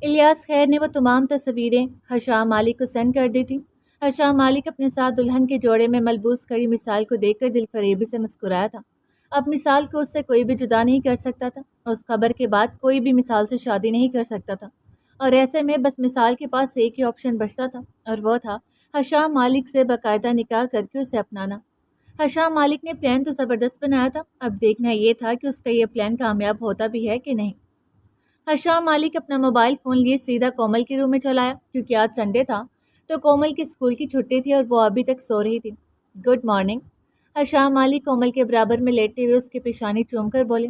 الیاس خیر نے وہ تمام تصویریں حشام مالک کو سینڈ کر دی تھیں۔ حشام مالک اپنے ساتھ دلہن کے جوڑے میں ملبوس کھڑی مثال کو دیکھ کر دل فریبی سے مسکرایا تھا۔ اب مثال کو اس سے کوئی بھی جدا نہیں کر سکتا تھا۔ اس خبر کے بعد کوئی بھی مثال سے شادی نہیں کر سکتا تھا، اور ایسے میں بس مثال کے پاس ایک ہی آپشن بچتا تھا، اور وہ تھا حشام مالک سے باقاعدہ نکاح کر کے اسے اپنانا۔ حشام مالک نے پلان تو زبردست بنایا تھا، اب دیکھنا یہ تھا کہ اس کا یہ پلان کامیاب ہوتا بھی ہے کہ نہیں۔ حشام مالک اپنا موبائل فون لیے سیدھا کومل کے روم میں چلا آیا، کیونکہ آج سنڈے تھا تو کومل کے اسکول کی چھٹی تھی اور وہ ابھی تک سو رہی تھی۔ گڈ مارننگ، حشام مالک کومل کے برابر میں لیٹتے ہوئے اس کی پیشانی چوم کر بولے۔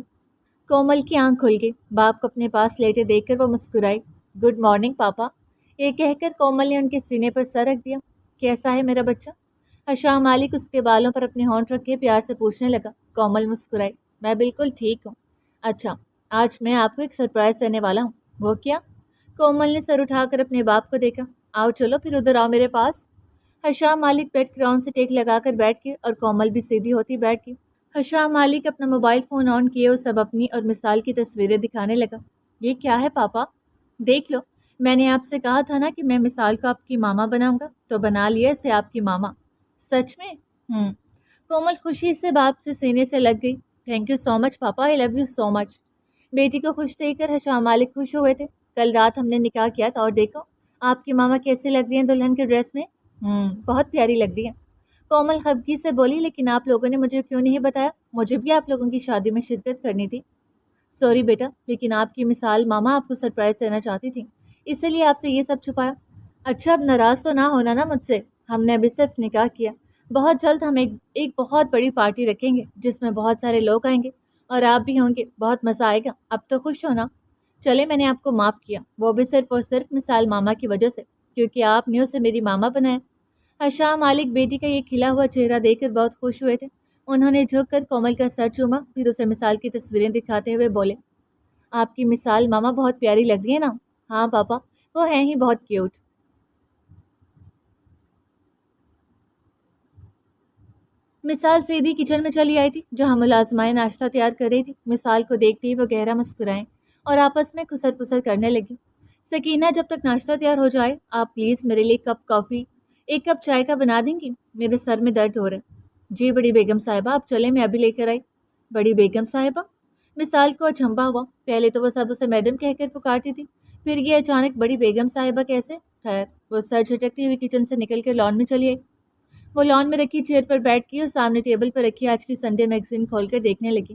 کومل کی آنکھ کھل گئی، باپ کو اپنے پاس لیٹے دیکھ کر وہ مسکرائی۔ گڈ مارننگ پاپا، یہ کہہ کر کومل نے ان کے سینے پر سر رکھ دیا۔ کیسا ہے میرا بچہ؟ حشام مالک اس کے بالوں پر اپنے ہونٹ رکھ کے پیار سے پوچھنے لگا۔ کومل مسکرائی۔ میں بالکل ٹھیک ہوں۔ اچھا، آج میں آپ کو ایک سرپرائز دینے والا ہوں۔ وہ کیا؟ کومل نے سر اٹھا کر اپنے باپ کو دیکھا۔ آؤ چلو پھر ادھر آؤ میرے پاس۔ حشام مالک بیڈ گراؤنڈ سے ٹیک لگا کر بیٹھ گئے اور کومل بھی سیدھی ہوتی بیٹھ گئی۔ حشام مالک اپنا موبائل فون آن کیے اور سب اپنی اور مثال کی تصویریں دکھانے لگا۔ یہ کیا ہے پاپا؟ دیکھ لو، میں نے آپ سے کہا تھا نا کہ میں مثال کو آپ کی ماما بناؤں گا، تو بنا لیا اسے آپ کی ماما۔ سچ میں؟ کومل خوشی سے باپ سے سینے سے لگ گئی۔ تھینک یو سو مچ پاپا، I love you so much. بیٹی کو خوش دیکھ کر حشام مالک خوش ہوئے تھے۔ کل رات ہم نے نکاح کیا تھا اور دیکھو آپ کی ماما کیسی لگ رہی ہیں دلہن کے ڈریس میں۔ بہت پیاری لگ رہی ہیں، کومل خفگی سے بولی۔ لیکن آپ لوگوں نے مجھے کیوں نہیں بتایا؟ مجھے بھی آپ لوگوں کی شادی میں شرکت کرنی تھی۔ سوری بیٹا، لیکن آپ کی مثال ماما آپ کو سرپرائز دینا چاہتی تھی، اسی لیے آپ سے یہ سب چھپایا۔ اچھا، اب ناراض تو نہ ہونا نا مجھ سے، ہم نے ابھی صرف نکاح کیا، بہت جلد ہم ایک بہت بڑی پارٹی رکھیں گے جس میں بہت سارے لوگ آئیں گے اور آپ بھی ہوں گے، بہت مزہ آئے گا، اب تو خوش ہونا۔ چلے، میں نے آپ کو معاف کیا، وہ بھی صرف اور صرف مثال ماما کی وجہ سے، کیونکہ آپ نے اسے میری ماما بنایا۔ حشام مالک بیٹی کا یہ کھلا ہوا چہرہ دیکھ کر بہت خوش ہوئے تھے۔ انہوں نے جھک کر کومل کا سر چوما، پھر اسے مثال کی تصویریں دکھاتے ہوئے بولے۔ آپ کی مثال ماما بہت پیاری لگ رہی ہے نا؟ ہاں پاپا، وہ ہے ہی بہت کیوٹ۔ مثال سیدھی کچن میں چلی آئی تھی، جہاں ملازمائیں ناشتہ تیار کر رہی تھی۔ مثال کو دیکھتے ہی وہ گہرا مسکرائیں اور آپس میں خسر پسر کرنے لگی۔ سکینہ، جب تک ناشتہ تیار ہو جائے آپ پلیز میرے لیے ایک کپ چائے کا بنا دیں گی؟ میرے سر میں درد ہو رہا ہے۔ جی بڑی بیگم صاحبہ، آپ چلیں، میں ابھی لے کر آئی۔ بڑی بیگم صاحبہ؟ مثال کو اچنبھا ہوا، پہلے تو وہ سب اسے میڈم کہہ کر پکارتی تھی، پھر یہ اچانک بڑی بیگم صاحبہ کیسے؟ خیر، وہ سر جھٹکتی ہوئی کچن سے نکل کر لان میں چلی آئی۔ وہ لان میں رکھی چیئر پر بیٹھ گئی اور سامنے ٹیبل پر رکھی آج کی سنڈے میگزین کھول کر دیکھنے لگی۔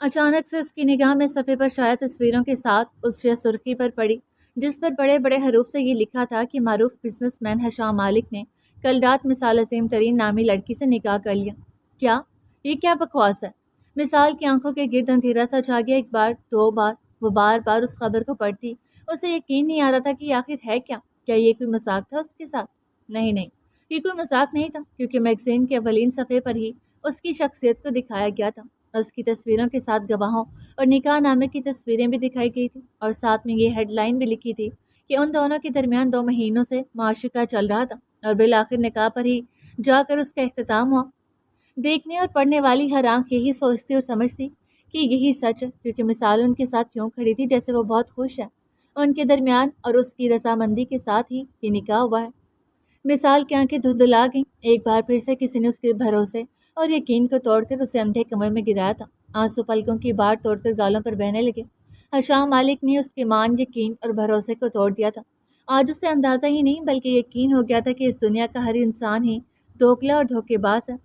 اچانک سے اس کی نگاہ میں صفحے پر شائع تصویروں کے ساتھ اس سرخی پر پڑی، جس پر بڑے بڑے حروف سے یہ لکھا تھا کہ معروف بزنس مین حشام مالک نے کل رات مثال عظیم ترین نامی لڑکی سے نکاح کر لیا۔ کیا؟ یہ کیا بکواس ہے؟ مثال کی آنکھوں کے گرد اندھیرا سا چھا گیا۔ ایک بار، دو بار، وہ بار بار اس خبر کو پڑھتی، اسے یقین نہیں آ رہا تھا کہ آخر ہے کیا یہ کوئی مذاق تھا اس کے ساتھ؟ نہیں، یہ کوئی مذاق نہیں تھا، کیونکہ میگزین کے اولین صفحے پر ہی اس کی شخصیت کو دکھایا گیا تھا۔ اس کی تصویروں کے ساتھ گواہوں اور نکاح نامے کی تصویریں بھی دکھائی گئی تھی، اور ساتھ میں یہ ہیڈ لائن بھی لکھی تھی کہ ان دونوں کے درمیان 2 مہینوں سے معاشقہ چل رہا تھا اور بالآخر نکاح پر ہی جا کر اس کا اختتام ہوا۔ دیکھنے اور پڑھنے والی ہر آنکھ یہی سوچتی اور سمجھتی کہ یہی سچ ہے، کیونکہ مثال ان کے ساتھ کیوں کھڑی تھی جیسے وہ بہت خوش ہے، ان کے درمیان اور اس کی رضامندی کے ساتھ ہی یہ نکاح ہوا ہے۔ مثال کی آنکھیں دھندلا گئیں، ایک بار پھر سے کسی نے اس کے بھروسے اور یقین کو توڑ کر اسے اندھے کنویں میں گرایا تھا۔ آنسو پلکوں کی بار توڑ کر گالوں پر بہنے لگے۔ حشام مالک نے اس کے مان، یقین اور بھروسے کو توڑ دیا تھا۔ آج اسے اندازہ ہی نہیں بلکہ یقین ہو گیا تھا کہ اس دنیا کا ہر انسان ہی دھوکلا اور دھوکے باز ہے۔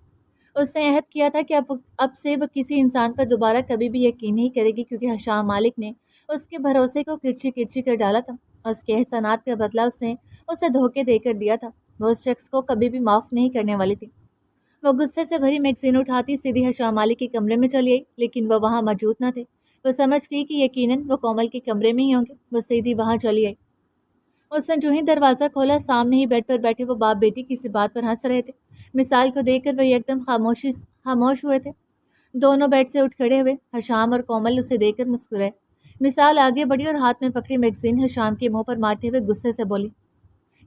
اس نے عہد کیا تھا کہ اب سے وہ کسی انسان پر دوبارہ کبھی بھی یقین نہیں کرے گی، کیونکہ حشام مالک نے اس کے بھروسے کو کرچی کرچی کر ڈالا تھا۔ اس کے احسانات کا بدلہ اس نے اسے دھوکے دے کر دیا تھا۔ وہ اس شخص کو کبھی بھی معاف نہیں کرنے والی تھی۔ وہ غصے سے بھری میگزین اٹھاتی سیدھی حشام مالک کے کمرے میں چلی آئی، لیکن وہ وہاں موجود نہ تھے۔ وہ سمجھ گئی کہ یقیناً وہ کومل کے کمرے میں ہی ہوں گے۔ وہ سیدھی وہاں چلی آئی۔ اس نے جو ہی دروازہ کھولا، سامنے ہی بیڈ پر بیٹھے وہ باپ بیٹی کسی بات پر ہنس رہے تھے۔ مثال کو دیکھ کر وہ ایک دم خاموش ہوئے تھے۔ دونوں بیڈ سے اٹھ کھڑے ہوئے۔ حشام اور کومل اسے دیکھ کر مسکرائے۔ مثال آگے بڑھی اور ہاتھ میں پکڑی میگزین حشام کے منہ پر مارتے ہوئے غصے سے بولی،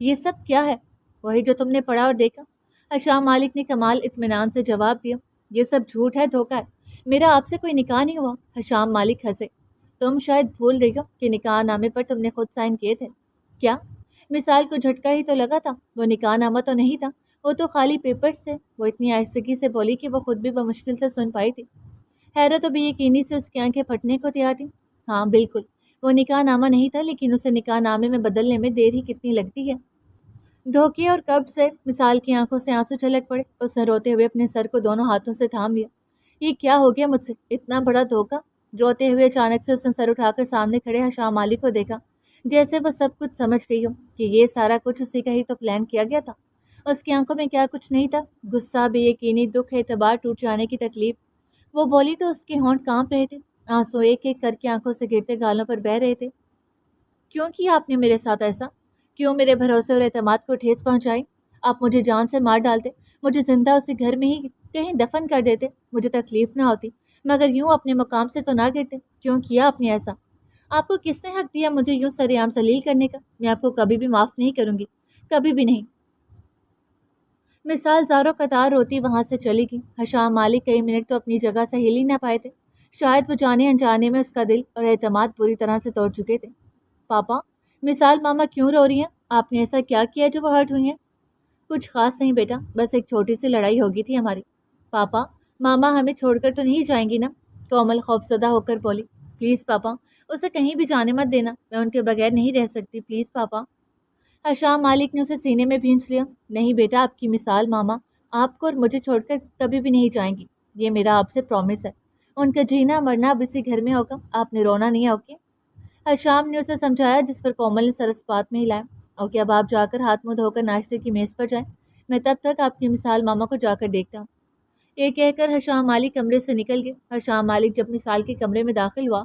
یہ سب کیا ہے؟ وہی جو تم نے پڑھا اور دیکھا۔ حشام مالک نے کمال اطمینان سے جواب دیا، یہ سب جھوٹ ہے، دھوکہ ہے، میرا آپ سے کوئی نکاح نہیں ہوا۔ حشام مالک ہنسے۔ تم شاید بھول رہی ہو کہ نکاح نامے پر تم نے خود سائن کیے تھے۔ کیا؟ مثال کو جھٹکا ہی تو لگا تھا، وہ نکاح نامہ تو نہیں تھا، وہ تو خالی پیپرز تھے۔ وہ اتنی آہستگی سے بولی کہ وہ خود بھی بمشکل سے سن پائی تھی۔ حیرت و بے یقینی سے اس کی آنکھیں پھٹنے کو تیار تھیں۔ ہاں بالکل، وہ نکاح نامہ نہیں تھا، لیکن اسے نکاح نامے میں بدلنے میں دیر ہی کتنی لگتی ہے۔ دھوکے اور کبر سے مثال کی آنکھوں سے آنسو چھلک پڑے۔ اس نے روتے ہوئے اپنے سر کو دونوں ہاتھوں سے تھام لیا۔ یہ کیا ہو گیا مجھ سے؟ اتنا بڑا دھوکا! روتے ہوئے اچانک سے اس نے سر اٹھا کر سامنے کھڑے حشام مالک کو دیکھا، جیسے وہ سب کچھ سمجھ گئی ہو کہ یہ سارا کچھ اسی کا ہی تو پلان کیا گیا تھا۔ اس کی آنکھوں میں کیا کچھ نہیں تھا، غصہ، بے یقینی، دکھ، اعتبار ٹوٹ جانے کی تکلیف۔ وہ بولی تو اس کے ہونٹ کانپ رہے تھے، آنسو ایک ایک کر کے آنکھوں سے گرتے گالوں پر بہہ رہے تھے۔ کیوں کیا آپ نے میرے ساتھ ایسا؟ کیوں میرے بھروسے اور اعتماد کو ٹھیس پہنچائی؟ آپ مجھے جان سے مار ڈالتے، مجھے زندہ اسی گھر میں ہی کہیں دفن کر دیتے، مجھے تکلیف نہ ہوتی، مگر یوں اپنے مقام سے تو نہ گرتے۔ کیوں کیا آپ نے ایسا؟ آپ کو کس نے حق دیا مجھے یوں سر عام ذلیل کرنے کا؟ میں آپ کو کبھی بھی معاف نہیں کروں گی، کبھی بھی نہیں۔ مثال زاروں قطار روتی وہاں سے چلی گئی۔ حشام مالک کئی منٹ تو اپنی جگہ سے ہل ہی نہ پائے تھے، شاید وہ جانے انجانے میں اس کا دل اور اعتماد بری طرح سے توڑ چکے تھے۔ پاپا، مثال ماما کیوں رو رہی ہیں؟ آپ نے ایسا کیا کیا جو وہ ہرٹ ہوئی ہیں؟ کچھ خاص نہیں بیٹا، بس ایک چھوٹی سی لڑائی ہو گئی تھی ہماری۔ پاپا، ماما ہمیں چھوڑ کر تو نہیں جائیں گی نا؟ کومل خوفزدہ ہو کر بولی۔ پلیز پاپا، اسے کہیں بھی جانے مت دینا، میں ان کے بغیر نہیں رہ سکتی، پلیز پاپا۔ حشام مالک نے اسے سینے میں بھینچ لیا۔ نہیں بیٹا، آپ کی مثال ماما آپ کو اور مجھے چھوڑ کر کبھی بھی نہیں جائیں گی، یہ میرا آپ سے پرومس ہے۔ ان کا جینا مرنا اب اسی گھر میں ہوگا، آپ نے رونا نہیں ہے، اوکے؟ حشام نے اسے سمجھایا، جس پر کومل نے سر اسپات میں ہلایا۔ اوکے، اب آپ جا کر ہاتھ منہ دھو کر ناشتے کی میز پر جائیں، میں تب تک آپ کی مثال ماما کو جا کر دیکھتا ہوں۔ یہ کہہ کر حشام مالک کمرے سے نکل گئے۔ حشام مالک جب مثال کے کمرے میں داخل ہوا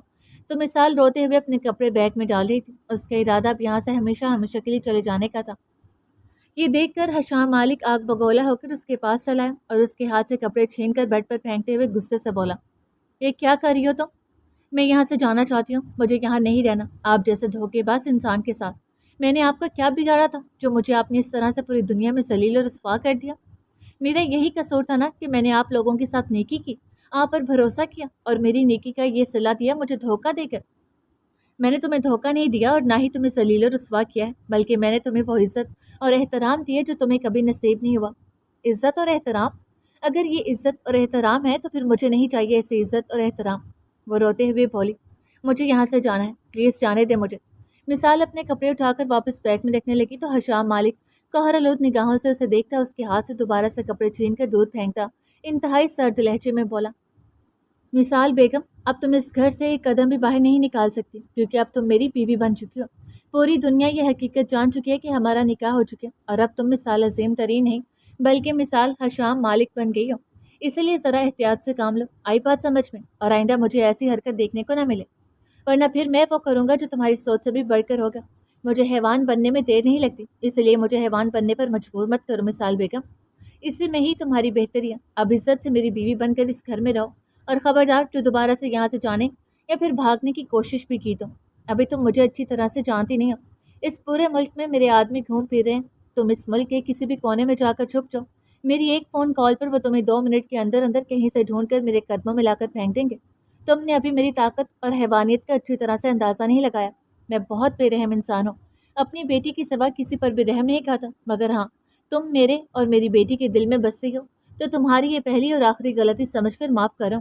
تو مثال روتے ہوئے اپنے کپڑے بیگ میں ڈال رہی تھی۔ اس کا ارادہ اب یہاں سے ہمیشہ ہمیشہ کے لیے چلے جانے کا تھا۔ یہ دیکھ کر حشام مالک آگ بگولا ہو کر اس کے پاس چلا آیا اور اس کے ہاتھ سے کپڑے چھین کر بیڈ پر پھینکتے ہوئے غصے سے بولا، یہ کیا کر رہی ہو تم؟ میں یہاں سے جانا چاہتی ہوں، مجھے یہاں نہیں رہنا آپ جیسے دھوکے باز انسان کے ساتھ۔ میں نے آپ کا کیا بگاڑا تھا جو مجھے آپ نے اس طرح سے پوری دنیا میں ذلیل اور رسوا کر دیا؟ میرا یہی قصور تھا نا کہ میں نے آپ لوگوں کے ساتھ نیکی کی، آپ پر بھروسہ کیا اور میری نیکی کا یہ صلہ دیا مجھے دھوکہ دے کر۔ میں نے تمہیں دھوکہ نہیں دیا اور نہ ہی تمہیں ذلیل و رسوا کیا ہے، بلکہ میں نے تمہیں وہ عزت اور احترام دیے جو تمہیں کبھی نصیب نہیں ہوا۔ عزت اور احترام؟ اگر یہ عزت اور احترام ہے تو پھر مجھے نہیں چاہیے ایسی عزت اور احترام۔ وہ روتے ہوئے بولی، مجھے یہاں سے جانا ہے، پلیز جانے دے مجھے۔ مثال اپنے کپڑے اٹھا کر واپس بیگ میں رکھنے لگی تو حشام مالک قہرآلود نگاہوں سے اسے دیکھتا، اس کے ہاتھ سے دوبارہ سے کپڑے چھین کر دور پھینکتا انتہائی سرد لہجے میں بولا، مثال بیگم، اب تم اس گھر سے ایک قدم بھی باہر نہیں نکال سکتی، کیونکہ اب تم میری بیوی بن چکی ہو۔ پوری دنیا یہ حقیقت جان چکی ہے کہ ہمارا نکاح ہو چکا ہے اور اب تم مثال عظیم ترین نہیں بلکہ مثال حشام مالک بن گئی ہو۔ اسی لیے ذرا احتیاط سے کام لو، آئی بات سمجھ میں؟ اور آئندہ مجھے ایسی حرکت دیکھنے کو نہ ملے، ورنہ پھر میں وہ کروں گا جو تمہاری سوچ سے بھی بڑھ کر ہوگا۔ مجھے حیوان بننے میں دیر نہیں لگتی، اس لیے مجھے حیوان بننے پر مجبور مت کرو مثال بیگم، اسی میں ہی تمہاری بہتری ہے۔ اب عزت سے میری بیوی بن کر اس گھر میں رہو، اور خبردار جو دوبارہ سے یہاں سے جانے یا پھر بھاگنے کی کوشش بھی کی تو ابھی تم مجھے اچھی طرح سے جانتی نہیں ہو۔ اس پورے ملک میں میرے آدمی گھوم پھر رہے ہیں، تم اس ملک کے کسی بھی کونے میں جا کر چھپ جاؤ، میری ایک فون کال پر وہ تمہیں 2 منٹ کے اندر اندر کہیں سے ڈھونڈ کر میرے قدموں میں لا کر پھینک دیں گے۔ تم نے ابھی میری طاقت اور حیوانیت کا اچھی طرح سے اندازہ نہیں لگایا۔ میں بہت بے رحم انسان ہوں، اپنی بیٹی کی سوا کسی پر بھی رحم نہیں کھاتا، مگر ہاں، تم میرے اور میری بیٹی کے دل میں بسی ہو تو تمہاری یہ پہلی اور آخری غلطی سمجھ کر معاف کرو۔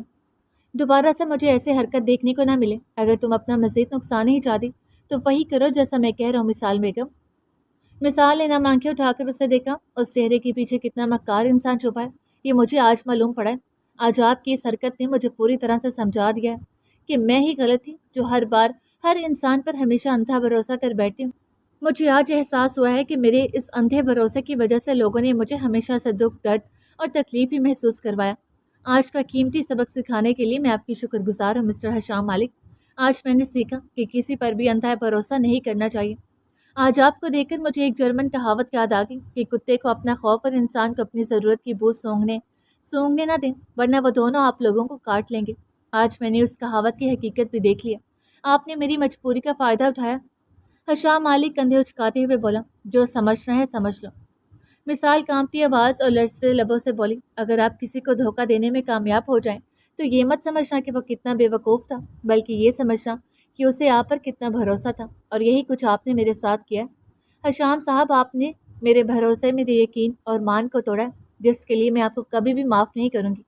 دوبارہ سے مجھے ایسے حرکت دیکھنے کو نہ ملے۔ اگر تم اپنا مزید نقصان نہیں چاہتی تو وہی کرو جیسا میں کہہ رہا ہوں مثال بیگم۔ مثال نے نم آنکھیں اٹھا کر اسے دیکھا، اس چہرے کے پیچھے کتنا مکار انسان چھپا ہے یہ مجھے آج معلوم پڑا ہے۔ آج آپ کی اس حرکت نے مجھے پوری طرح سے سمجھا دیا ہے کہ میں ہی غلط تھی جو ہر بار ہر انسان پر ہمیشہ اندھا بھروسہ کر بیٹھتی ہوں۔ مجھے آج احساس ہوا ہے کہ میرے اس اندھے بھروسے کی وجہ سے لوگوں نے مجھے ہمیشہ سے دکھ، درد اور تکلیف ہی محسوس کروایا۔ آج کا قیمتی سبق سکھانے کے لیے میں آپ کی شکر گزار ہوں مسٹر حشام مالک۔ آج میں نے سیکھا کہ کسی پر بھی اندھا بھروسہ نہیں کرنا چاہیے۔ آج آپ کو دیکھ کر مجھے ایک جرمن کہاوت یاد آ گئی کہ کتے کو اپنا خوف اور انسان کو اپنی ضرورت کی بو سونگنے نہ دیں، ورنہ وہ دونوں آپ لوگوں کو کاٹ لیں گے۔ آج میں نے اس کہاوت کی حقیقت بھی دیکھ لیا، آپ نے میری مجبوری کا فائدہ اٹھایا۔ حشام مالک کندھے اچکاتے ہوئے بولا، جو سمجھنا ہے سمجھ لو۔ مثال کانپتی آواز اور لرزتے لبوں سے بولی، اگر آپ کسی کو دھوکہ دینے میں کامیاب ہو جائیں تو یہ مت سمجھنا کہ وہ کتنا بے وقوف تھا، بلکہ یہ سمجھنا کہ اسے آپ پر کتنا بھروسہ تھا، اور یہی کچھ آپ نے میرے ساتھ کیا۔ حشام صاحب، آپ نے میرے بھروسے، میرے یقین اور مان کو توڑا، جس کے لیے میں آپ کو کبھی بھی معاف نہیں کروں گی۔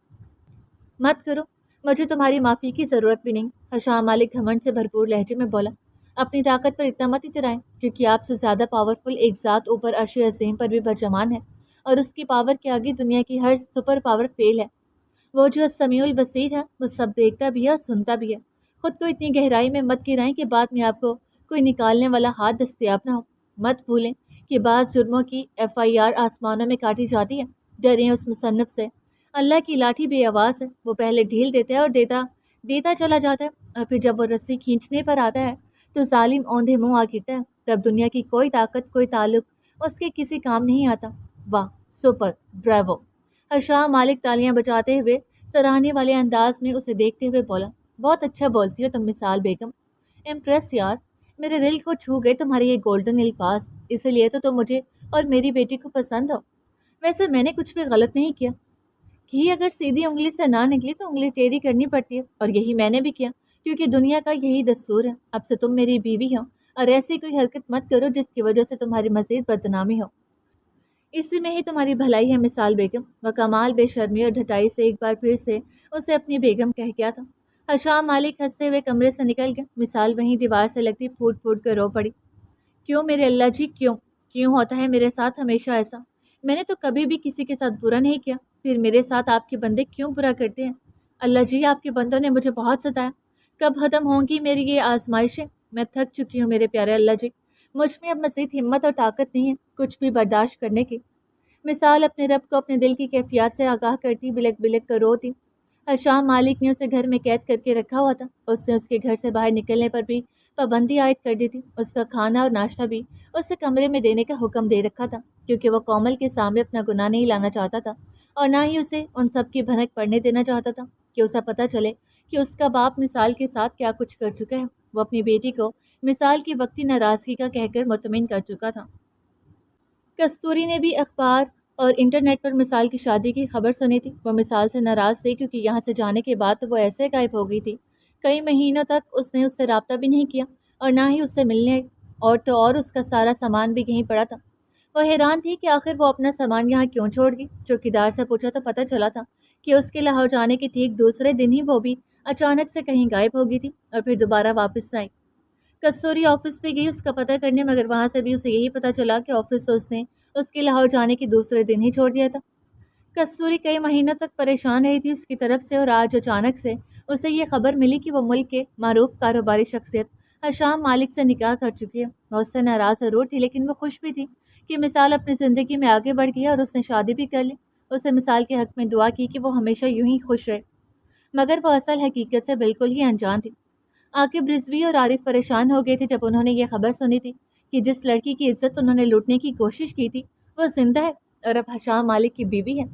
مت کرو، مجھے تمہاری معافی کی ضرورت بھی نہیں، حشام مالک گھمنڈ سے بھرپور لہجے میں بولا۔ اپنی طاقت پر اتنا مت اترائیں، کیونکہ آپ سے زیادہ پاورفل ایک ذات اوپر عرش عظیم پر بھی برجمان ہے، اور اس کی پاور کے آگے دنیا کی ہر سپر پاور فیل ہے۔ وہ جو سمیع البصیر ہے، وہ سب دیکھتا بھی ہے اور سنتا بھی ہے۔ خود کو اتنی گہرائی میں مت گرائیں کہ بعد میں آپ کو کوئی نکالنے والا ہاتھ دستیاب نہ ہو۔ مت بھولیں کہ بعض جرموں کی FIR آسمانوں میں کاٹی جاتی ہے۔ ڈریں اس مصنف سے، اللہ کی لاٹھی بے آواز ہے، وہ پہلے ڈھیل دیتا ہے اور دیتا چلا جاتا ہے، اور پھر جب وہ رسی کھینچنے پر آتا ہے تو ظالم اوندھے منہ آ گرتا ہے۔ تب دنیا کی کوئی طاقت، کوئی تعلق اس کے کسی کام نہیں آتا۔ واہ، سپر، بریوو! حشام مالک تالیاں بجاتے ہوئے سراہنے والے انداز میں اسے دیکھتے ہوئے بولا۔ بہت اچھا بولتی ہو تم مثال بیگم، امپریس یار، میرے دل کو چھو گئے تمہارے یہ گولڈن الفاظ، اسی لیے تو تم مجھے اور میری بیٹی کو پسند ہو۔ ویسے میں نے کچھ بھی غلط نہیں کیا، کہ اگر سیدھی انگلی سے نہ نکلی تو انگلی ٹیڑھی کرنی پڑتی ہے، اور یہی میں نے بھی کیا، کیونکہ دنیا کا یہی دستور ہے۔ اب سے تم میری بیوی ہو، اور ایسی کوئی حرکت مت کرو جس کی وجہ سے تمہاری مزید بدنامی ہو۔ اسی میں ہی تمہاری بھلائی ہے مثال بیگم۔ وہ کمال بے شرمی اور ڈھٹائی سے ایک بار پھر سے اسے اپنی بیگم کہہ گیا تھا۔ حشام مالک ہنستے ہوئے کمرے سے نکل گیا۔ مثال وہیں دیوار سے لگتی پھوٹ پھوٹ کر رو پڑی۔ کیوں میرے اللہ جی، کیوں ہوتا ہے میرے ساتھ ہمیشہ ایسا؟ میں نے تو کبھی بھی کسی کے ساتھ برا نہیں کیا، پھر میرے ساتھ آپ کے بندے کیوں برا کرتے ہیں؟ اللہ جی، آپ کے بندوں نے مجھے بہت ستایا، کب ختم ہوں گی میری یہ آزمائشیں؟ میں تھک چکی ہوں میرے پیارے اللہ جی، مجھ میں اب مزید ہمت اور طاقت نہیں ہے کچھ بھی برداشت کرنے کی۔ مثال اپنے رب کو اپنے دل کی کیفیات سے آگاہ کرتی بلک بلک کر روتی۔ حشام مالک نے اسے گھر میں قید کر کے رکھا ہوا تھا، اس نے اس کے گھر سے باہر نکلنے پر بھی پابندی عائد کر دی تھی۔ اس کا کھانا اور ناشتہ بھی اسے کمرے میں دینے کا حکم دے رکھا تھا، کیونکہ وہ کومل کے سامنے اپنا گناہ نہیں لانا چاہتا تھا، اور نہ ہی اسے ان سب کی بھنک پڑنے دینا چاہتا تھا کہ اسے پتہ چلے کہ اس کا باپ مثال کے ساتھ کیا کچھ کر چکا ہے۔ وہ اپنی بیٹی کو مثال کی وقتی ناراضگی کا کہہ کر مطمئن کر چکا تھا۔ کستوری نے بھی اخبار اور انٹرنیٹ پر مثال کی شادی کی خبر سنی تھی۔ وہ مثال سے ناراض تھی، کیونکہ یہاں سے جانے کے بعد تو وہ ایسے غائب ہو گئی تھی، کئی مہینوں تک اس نے اس سے رابطہ بھی نہیں کیا، اور نہ ہی اس سے ملنے آئی، اور اس کا سارا سامان بھی یہیں پڑا تھا۔ وہ حیران تھی کہ آخر وہ اپنا سامان یہاں کیوں چھوڑ گئی۔ چوکیدار سے پوچھا تو پتہ چلا تھا کہ اس کے لاہور جانے کے ٹھیک دوسرے دن ہی وہ بھی اچانک سے کہیں غائب ہو گئی تھی، اور پھر دوبارہ واپس نہ آئی۔ کستوری آفس پہ گئی اس کا پتہ کرنے، مگر وہاں سے بھی اسے یہی پتہ چلا کہ آفس سے اس نے اس کے لاہور جانے کے دوسرے دن ہی چھوڑ دیا تھا۔ کستوری کئی مہینوں تک پریشان رہی تھی اس کی طرف سے، اور آج اچانک سے اسے یہ خبر ملی کہ وہ ملک کے معروف کاروباری شخصیت حشام مالک سے نکاح کر چکی ہے۔ وہ اس سے ناراض ضرور تھی، لیکن وہ خوش بھی تھی کہ مثال اپنی زندگی میں آگے بڑھ گئی اور اس نے شادی بھی کر لی۔ اسے مثال کے حق میں دعا کی کہ وہ ہمیشہ یوں ہی خوش رہے، مگر وہ اصل حقیقت سے بالکل ہی انجان تھی۔ عاقب رضوی اور عارف پریشان ہو گئے تھے جب انہوں نے یہ خبر سنی تھی کہ جس لڑکی کی عزت انہوں نے لوٹنے کی کوشش کی تھی وہ زندہ ہے اور اب حشام مالک کی بیوی ہے۔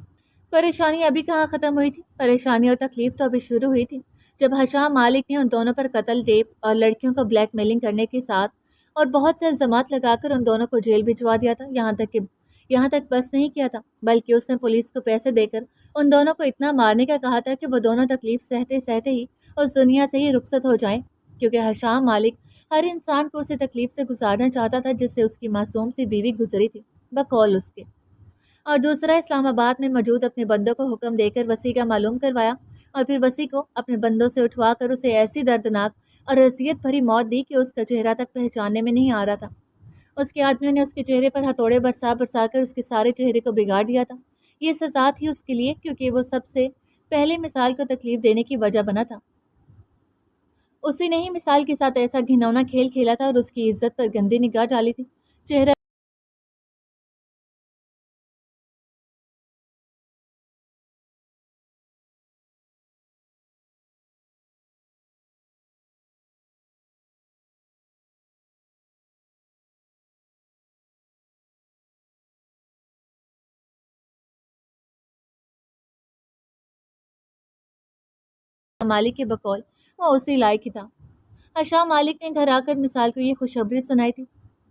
پریشانی ابھی کہاں ختم ہوئی تھی، پریشانی اور تکلیف تو ابھی شروع ہوئی تھی، جب حشام مالک نے ان دونوں پر قتل، ریپ اور لڑکیوں کو بلیک میلنگ کرنے کے ساتھ اور بہت سے الزامات لگا کر ان دونوں کو جیل بھجوا دیا تھا۔ یہاں تک بس نہیں کیا تھا، بلکہ اس نے پولیس کو پیسے دے کر ان دونوں کو اتنا مارنے کا کہا تھا کہ وہ دونوں تکلیف سہتے سہتے ہی اس دنیا سے ہی رخصت ہو جائیں، کیونکہ حشام مالک ہر انسان کو اسی تکلیف سے گزارنا چاہتا تھا جس سے اس کی معصوم سی بیوی گزری تھی، بقول اس کے۔ اور دوسرا، اسلام آباد میں موجود اپنے بندوں کو حکم دے کر وسیع کا معلوم کروایا، اور پھر وسیع کو اپنے بندوں سے اٹھوا کر اسے ایسی دردناک اور اذیت بھری موت دی کہ اس کا چہرہ تک پہچاننے میں نہیں آ رہا تھا۔ اس کے آدمیوں نے اس کے چہرے پر ہتھوڑے برسا کر اس کے سارے چہرے کو بگاڑ دیا تھا۔ یہ سزا تھی اس کے لیے، کیونکہ وہ سب سے پہلے مثال کو تکلیف دینے کی وجہ بنا تھا۔ اسی نے ہی مثال کے ساتھ ایسا گھنونا کھیل کھیلا تھا اور اس کی عزت پر گندی نگاہ ڈالی تھی۔ چہرہ مالک کے بقول وہ اسی لائق ہی تھا۔ حشام مالک نے گھر آ کر مثال کو یہ خوشخبری سنائی تھی،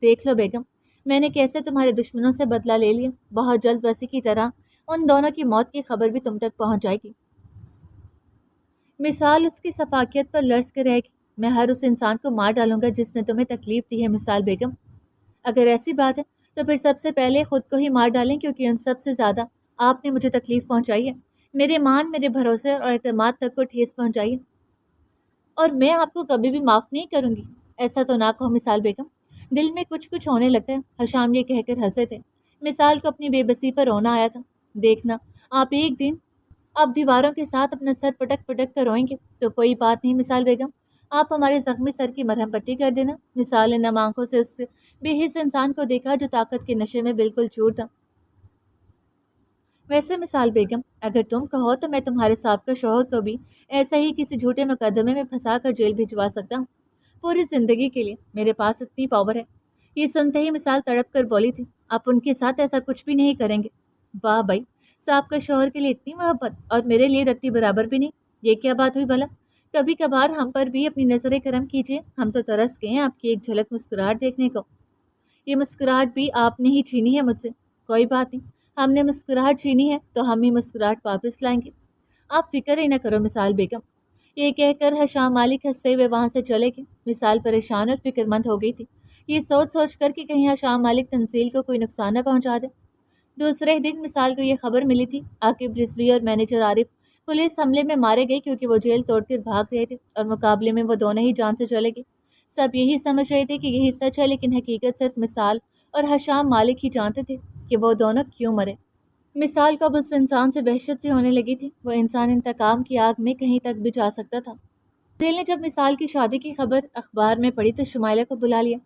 دیکھ لو بیگم، میں نے کیسے تمہارے دشمنوں سے بدلہ لے لیا، بہت جلد وسیع کی طرح ان دونوں کی موت کی خبر بھی تم تک پہنچ جائے گی۔ مثال اس کی شفافیت پر لرز کر رہ گئی۔ میں ہر اس انسان کو مار ڈالوں گا جس نے تمہیں تکلیف دی ہے مثال بیگم۔ اگر ایسی بات ہے تو پھر سب سے پہلے خود کو ہی مار ڈالیں، کیونکہ ان سب سے زیادہ آپ نے مجھے تکلیف پہنچائی ہے، میرے مان، میرے بھروسے اور اعتماد تک کو ٹھیس پہنچائی ہے، اور میں آپ کو کبھی بھی معاف نہیں کروں گی۔ ایسا تو نہ کہو مثال بیگم، دل میں کچھ کچھ ہونے لگتا ہے۔ حشام یہ کہہ کر ہنسے تھے۔ مثال کو اپنی بے بسی پر رونا آیا تھا۔ دیکھنا، آپ ایک دن آپ دیواروں کے ساتھ اپنا سر پٹک پٹک کر روئیں گے تو کوئی بات نہیں مثال بیگم، آپ ہمارے زخمی سر کی مرہم پٹی کر دینا۔ مثال نے نم آنکھوں سے اس بے حس انسان کو دیکھا جو طاقت کے نشے میں بالکل چور تھا۔ ویسے مثال بیگم، اگر تم کہو تو میں تمہارے سابقہ شوہر کو بھی ایسا ہی کسی جھوٹے مقدمے میں پھنسا کر جیل بھجوا سکتا ہوں، پوری زندگی کے لیے۔ میرے پاس اتنی پاور ہے۔ یہ سنتے ہی مثال تڑپ کر بولی تھی، آپ ان کے ساتھ ایسا کچھ بھی نہیں کریں گے۔ واہ بھائی، سابقہ شوہر کے لیے اتنی محبت اور میرے لیے رتی برابر بھی نہیں، یہ کیا بات ہوئی بھلا؟ کبھی کبھار ہم پر بھی اپنی نظر کرم کیجیے، ہم تو ترس گئے ہیں آپ کی ایک جھلک مسکراہٹ دیکھنے کو۔ یہ مسکراہٹ بھی آپ نے ہی چھینی ہے مجھ سے۔ کوئی بات نہیں، ہم نے مسکراہٹ چھینی ہے تو ہم ہی مسکراہٹ واپس لائیں گے، آپ فکر ہی نہ کرو مثال بیگم۔ یہ کہہ کر حشام مالک ہنستے ہوئے وہاں سے چلے گئے۔ مثال پریشان اور فکر مند ہو گئی تھی، یہ سوچ سوچ کر کہ کہیں حشام مالک تنزیل کو کوئی نقصان نہ پہنچا دے۔ دوسرے دن مثال کو یہ خبر ملی تھی، عاقب رضوی اور مینیجر عارف پولیس حملے میں مارے گئے کیونکہ وہ جیل توڑ کر بھاگ رہے تھے اور مقابلے میں وہ دونوں ہی جان سے چلے گئے۔ سب یہی سمجھ رہے تھے کہ یہی سچ ہے، لیکن حقیقت صرف مثال اور حشام مالک ہی جانتے تھے کہ وہ دونوں کیوں مرے۔ مثال کو اب اس انسان سے وحشت سی ہونے لگی تھی، وہ انسان انتقام کی آگ میں کہیں تک بھی جا سکتا تھا۔ دل نے جب مثال کی شادی کی خبر اخبار میں پڑھی تو شمائلہ کو بلا لیا۔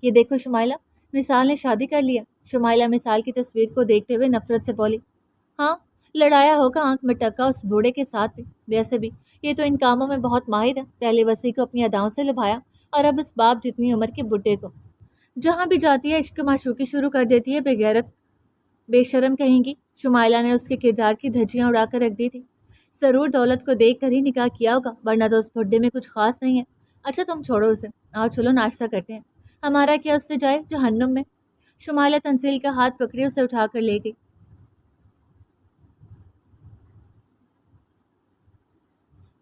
یہ دیکھو شمائلہ، مثال نے شادی کر لیا۔ شمائلہ مثال کی تصویر کو دیکھتے ہوئے نفرت سے بولی، ہاں، لڑایا ہوگا آنکھ میں ٹکا اس بوڑھے کے ساتھ بھی، ویسے بھی یہ تو ان کاموں میں بہت ماہر ہے، پہلے وسیع کو اپنی اداؤں سے لبھایا اور اب اس باپ جتنی عمر کے بڈھے کو جہاں بھی جاتی ہے عشق معشوقی شروع کر دیتی ہے، بے غیرت بے شرم کہیں گی۔ شمائلہ نے اس کے کردار کی دھجیاں اڑا کر رکھ دی تھی، ضرور دولت کو دیکھ کر ہی نکاح کیا ہوگا، ورنہ تو اس بڈھے میں کچھ خاص نہیں ہے۔ اچھا تم چھوڑو اسے، آؤ چلو ناشتہ کرتے ہیں، ہمارا کیا اس سے جائے جہنم میں۔ شمائلہ تنزیل کا ہاتھ پکڑے اسے اٹھا کر لے گئی۔